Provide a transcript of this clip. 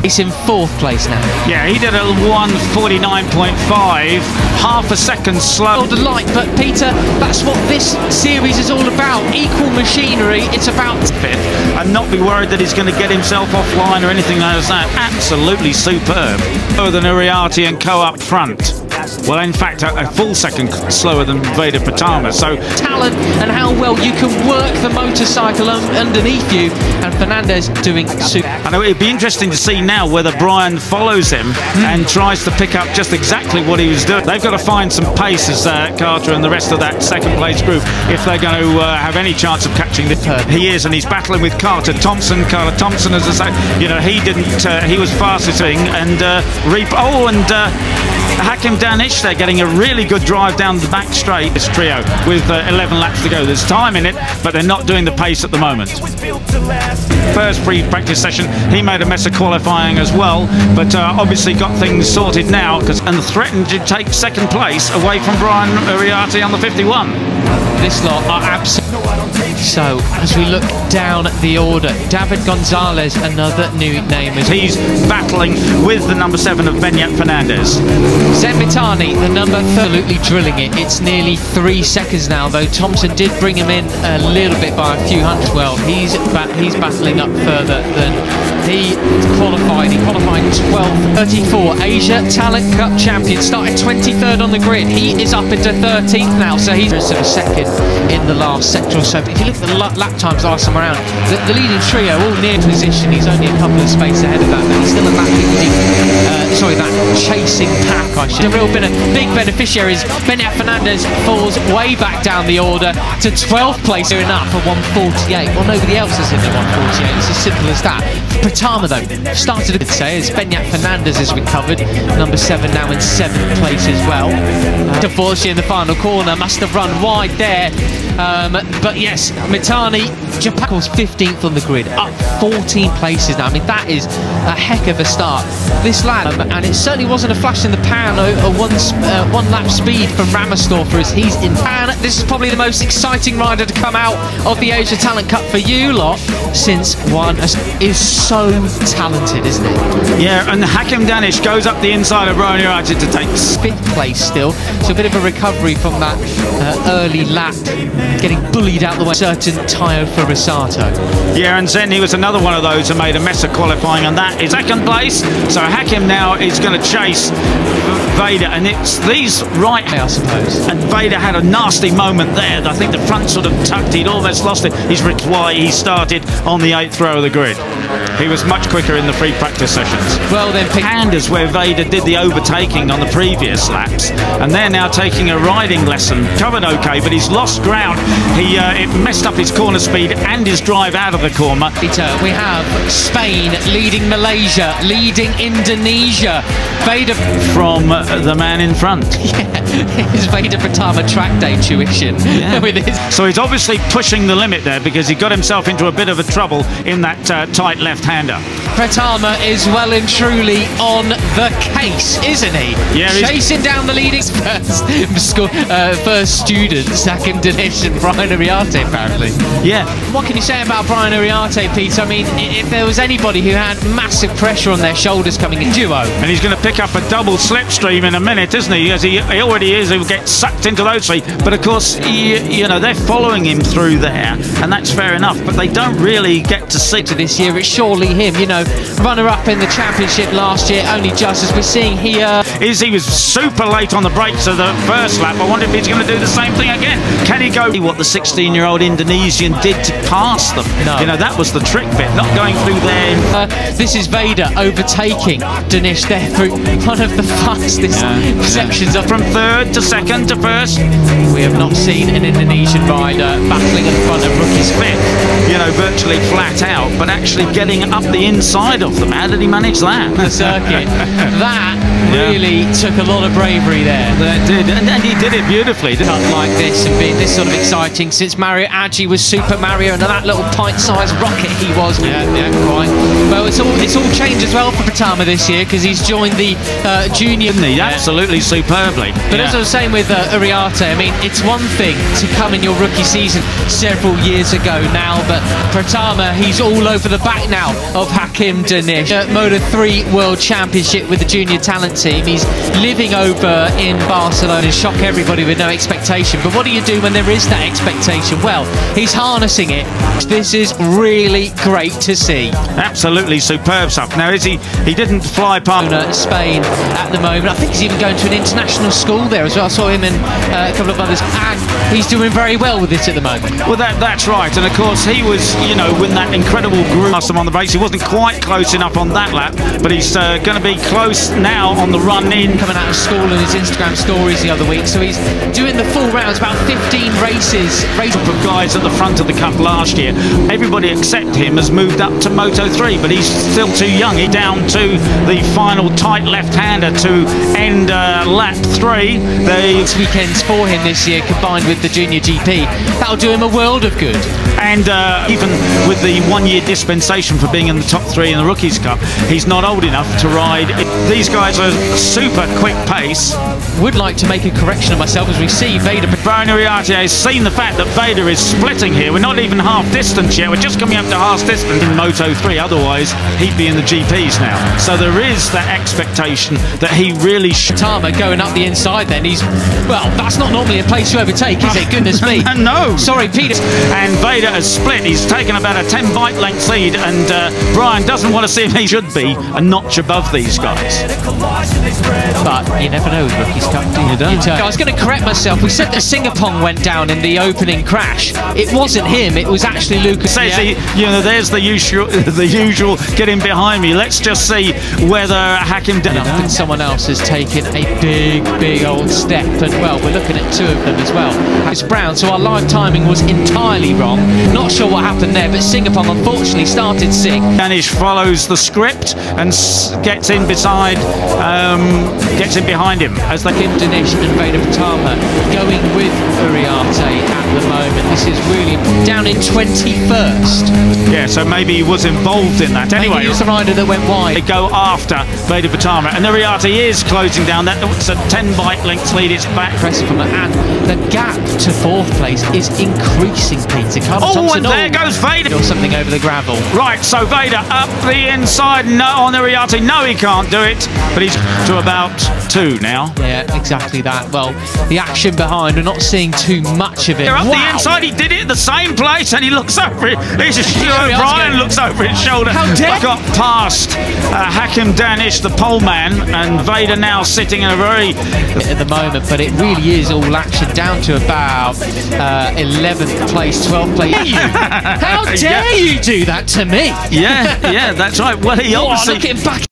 He's in 4th place now. Yeah, he did a 1:49.5, half a second slow. The light, but Peter, that's what this series is all about. Equal machinery. It's about fifth, and not be worried that he's going to get himself offline or anything like that. Absolutely superb. Slower than Uriarte and Co up front. Well, in fact, a full second slower than Veda Pratama. So talent and how well you can work the motorcycle underneath you, and Fernandez doing super. I know it'd be interesting to see now whether Brian follows him and tries to pick up just exactly what he was doing. They've got to find some pace as Carter and the rest of that second place group if they're going to have any chance of catching this. He is, and he's battling with Carter Thompson. Carter Thompson, as I say, you know, he didn't. He was fastest thing, and Hakim Danish, they're getting a really good drive down the back straight. This trio with 11 laps to go. There's time in it, but they're not doing the pace at the moment. First pre-practice session, he made a mess of qualifying as well, but obviously got things sorted now and threatened to take second place away from Brian Uriarte on the 51. This lot are absolutely. So, as we look down the order, David Gonzalez, another new name. He's battling with the number 7 of Benyat Fernandez. Zembitani, the number, absolutely drilling it. It's nearly 3 seconds now, though Thompson did bring him in a little bit by a few hundreds. Well, he's battling up further than he qualified. He qualified 12:34. Asia Talent Cup champion, started 23rd on the grid. He is up into 13th now, so he's a second in the last sector or so. But if you look at the lap times last time around, the leading trio all near position. He's only a couple of spaces ahead of that, but he's still a lap leading. That chasing pack, I should. The real big beneficiaries. Benyat Fernandez falls way back down the order to 12th place. Doing up for 1:48. Well, nobody else is in the 1:48. It's as simple as that. Pratama, though, started to say as Benyat Fernandez has recovered. Number 7 now in 7th place as well. Unfortunately, in the final corner, must have run wide there. But yes, Mitani, Japan was 15th on the grid, up 14 places now. I mean, that is a heck of a start. This lad, and it certainly wasn't a flash in the pan, a one lap speed from Ramersdorfer as he's in pan. This is probably the most exciting rider to come out of the Asia Talent Cup for you lot, since one is so talented, isn't it? Yeah, and Hakim Danish goes up the inside of Brian Uriarte to take 5th place still, so a bit of a recovery from that early lap, getting bullied out the way. Certain Tayo for Risato. Yeah, and then he was another one of those who made a mess of qualifying, and that is second place. So Hakim now is going to chase Veda, and it's these right, I suppose. And Veda had a nasty moment there. I think the front sort of tucked. He'd almost lost it. He's why he started on the 8th row of the grid. He was much quicker in the free practice sessions. Well, then, Handers where Veda did the overtaking on the previous laps, and they're now taking a riding lesson. Covered okay, but he's lost ground. It messed up his corner speed and his drive out of the corner. We have Spain leading Malaysia, leading Indonesia. Veda from the man in front. Yeah, his Veda Pratama track day tuition. Yeah. With his so he's obviously pushing the limit there, because he got himself into a bit of a trouble in that tight left-hander. Pratama is well and truly on the case, isn't he? Yeah, chasing down the leading first students, Hakim Danish and Brian Uriarte, apparently. Yeah. What can you say about Brian Uriarte, Pete? I mean, if there was anybody who had massive pressure on their shoulders coming in duo. And he's going to pick up a double slipstream in a minute, isn't he? As he already is. He'll get sucked into those three. But of course, you know, they're following him through there, and that's fair enough. But they don't really get to see. To this year, it's surely him. You know, runner-up in the championship last year, only just as we're seeing here. He was super late on the brakes of the first lap. I wonder if he's going to do the same thing again. Can he go what the 16-year-old Indonesian did to pass them? No. You know, that was the trick bit, not going through there. This is Veda overtaking Danish there through one of the fastest sections of from 3rd to 2nd to 1st. We have not seen an Indonesian rider battling in front of rookies 5th, you know, virtually flat out, but actually getting up the inside of them. How did he manage that? The circuit. That really took a lot of bravery there. That did, and he did it beautifully. Cut like this and being this sort of exciting since Mario Aggi was Super Mario, and that little pint-sized rocket he was. Yeah, quite. Well, it's all changed as well for Pratama this year, because he's joined the junior. Absolutely superbly. But as I was saying with Uriarte, I mean, it's one thing to come in your rookie season several years ago now, but Pratama, he's all over the back right now of Hakim Danish. Moto 3 World Championship with the junior talent team. He's living over in Barcelona and shock everybody with no expectation. But what do you do when there is that expectation? Well, he's harnessing it. This is really great to see. Absolutely superb stuff. Now, he didn't fly past Spain at the moment. I think he's even going to an international school there as well. I saw him and a couple of others, and he's doing very well with it at the moment. Well, that's right. And of course, he was, you know, with that incredible group on the base. He wasn't quite close enough on that lap, but he's going to be close now on the run in. Coming out of school and his Instagram stories the other week, so he's doing the full rounds, about 15 races. Of guys at the front of the cup last year, everybody except him has moved up to Moto 3, but he's still too young. He's down to the final tight left-hander to end lap 3. This weekend's for him this year, combined with the Junior GP. That'll do him a world of good. And even with the 1-year dispensation for being in the top 3 in the Rookies Cup, he's not old enough to ride. These guys are super quick pace. Would like to make a correction of myself as we see Veda. Brian Uriarte has seen the fact that Veda is splitting here. We're not even half distance yet. We're just coming up to half distance in Moto 3. Otherwise, he'd be in the GPs now. So there is that expectation that he really should. Pratama going up the inside then. Well, that's not normally a place you overtake, is it? Goodness me. No. Sorry, Peter. And Veda has split. He's taken about a 10 bike length lead, and Brian doesn't want to see him. He should be a notch above these guys. But you never know with Rookies Cup, do you? I was going to correct myself. We said that Singapong went down in the opening crash. It wasn't him. It was actually Lucas. Says you know, there's the usual get in behind me. Let's just see whether Hakim and someone else has taken a big old step, and well, we're looking at 2 of them as well. It's Brown, so our live timing was entirely wrong. Not sure what happened there, but Singapong unfortunately started sick. Danish follows the script and gets in beside, gets in behind him as they Hakim Danish and Veda Pratama going with Uriarte at the moment. This is really down in 21st. Yeah, so maybe he was involved in that. Anyway, he was the rider that went wide. They go after Veda Pratama, and Uriarte is closing down. That's a 10 bike lengths lead. It's back. Impressive from that, and the gap to 4th place is increasing, Peter. And there goes Veda. Or something over the gravel. Right, so Veda up the inside. No, on Uriarte. No, he can't do it, but he's to about 2 now. Yeah, exactly that. Well, the action behind, we're not seeing too much of it. They're up the inside. He did it at the same place, and he looks over it. Brian looks over his shoulder. How dare! Got past Hakim Danish, the pole man, and Veda now sitting in a very at the moment, but it really is all action down to about 11th place, 12th place. How dare you do that to me? Yeah, that's right. Well, he obviously looking back.